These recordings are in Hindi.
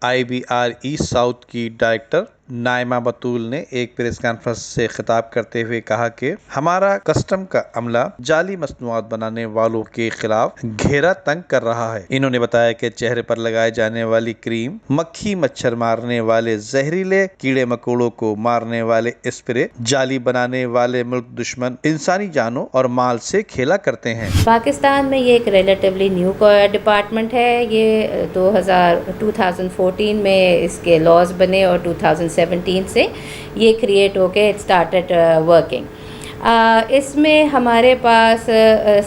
IBR ईस्ट साउथ की डायरेक्टर नाइमा बतूल ने एक प्रेस कॉन्फ्रेंस से खिताब करते हुए कहा कि हमारा कस्टम का अमला जाली मसनूआत बनाने वालों के खिलाफ घेरा तंग कर रहा है। इन्होंने बताया कि चेहरे पर लगाए जाने वाली क्रीम, मक्खी मच्छर मारने वाले जहरीले कीड़े मकोड़ों को मारने वाले स्प्रे, जाली बनाने वाले मुल्क दुश्मन इंसानी जानों और माल से खेला करते हैं। पाकिस्तान में ये एक रिलेटिवली न्यू डिपार्टमेंट है। ये 2014 में इसके लॉज बने और 2017 से ये क्रिएट होके इट स्टार्टेड वर्किंग। इसमें हमारे पास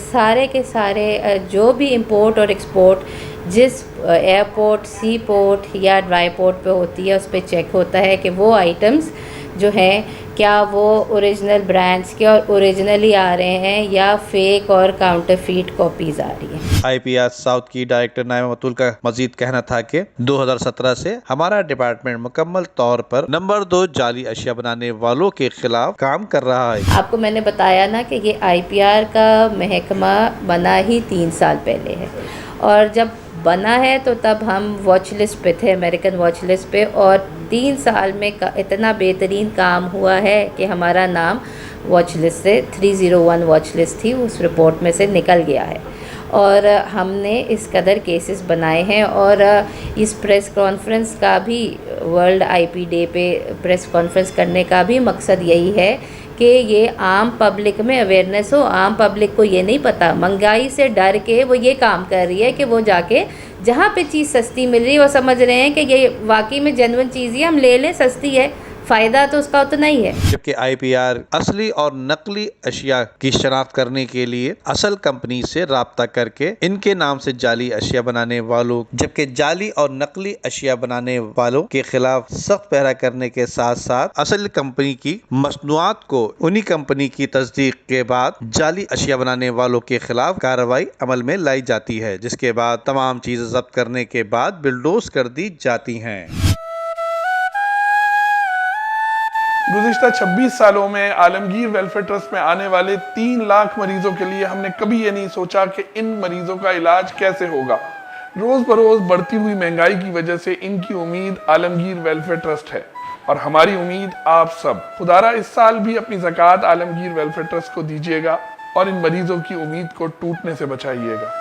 सारे के सारे जो भी इंपोर्ट और एक्सपोर्ट जिस एयरपोर्ट, सी पोर्ट या ड्राई पोर्ट पे होती है, उस पर चेक होता है कि वो आइटम्स जो हैं क्या वो ओरिजिनल ब्रांड्स के और ओरिजिनली आ रहे हैं या फेक और काउंटरफीट कॉपीज आ रही हैं। IBR साउथ की डायरेक्टर नाइमा बतूल का मजीद कहना था कि 2017 से हमारा डिपार्टमेंट मुकम्मल तौर पर नंबर 2 जाली अशिया बनाने वालों के खिलाफ काम कर रहा है। आपको मैंने बताया ना कि ये IPR का महकमा बना ही 3 साल पहले है और जब बना है तो तब हम वॉच लिस्ट पे थे, अमेरिकन वॉच लिस्ट पे, और 3 साल में इतना बेहतरीन काम हुआ है कि हमारा नाम वॉच लिस्ट से 301 वॉच लिस्ट थी, उस रिपोर्ट में से निकल गया है और हमने इस कदर केसेस बनाए हैं। और इस प्रेस कॉन्फ्रेंस का भी, वर्ल्ड IP डे पे प्रेस कॉन्फ्रेंस करने का भी मकसद यही है कि ये आम पब्लिक में अवेयरनेस हो। आम पब्लिक को ये नहीं पता, महंगाई से डर के वो ये काम कर रही है कि वो जाके जहाँ पे चीज़ सस्ती मिल रही है वो समझ रहे हैं कि ये वाकई में जेन्युइन चीज़ ही हम ले लें, सस्ती है, फ़ायदा तो उसका उतना ही है। जबकि IPR असली और नकली अशिया की शनाख्त करने के लिए असल कंपनी से राब्ता करके इनके नाम से जाली अशिया बनाने वालों, जबकि जाली और नकली अशिया बनाने वालों के खिलाफ सख्त पहरा करने के साथ साथ असल कंपनी की मसनूआत को उन्हीं कंपनी की तस्दीक के बाद जाली अशिया बनाने वालों के खिलाफ कार्रवाई अमल में लाई जाती है, जिसके बाद तमाम चीजें जब्त करने के बाद बिल्डोज कर दी जाती हैं। गुज़िश्ता 26 सालों में आलमगीर वेलफेयर ट्रस्ट में आने वाले 3 लाख मरीजों के लिए हमने कभी ये नहीं सोचा कि इन मरीजों का इलाज कैसे होगा। रोज बरोज बढ़ती हुई महंगाई की वजह से इनकी उम्मीद आलमगीर वेलफेयर ट्रस्ट है और हमारी उम्मीद आप सब। खुदारा इस साल भी अपनी ज़कात आलमगीर वेलफेयर ट्रस्ट को दीजिएगा और इन मरीजों की उम्मीद को टूटने से बचाइएगा।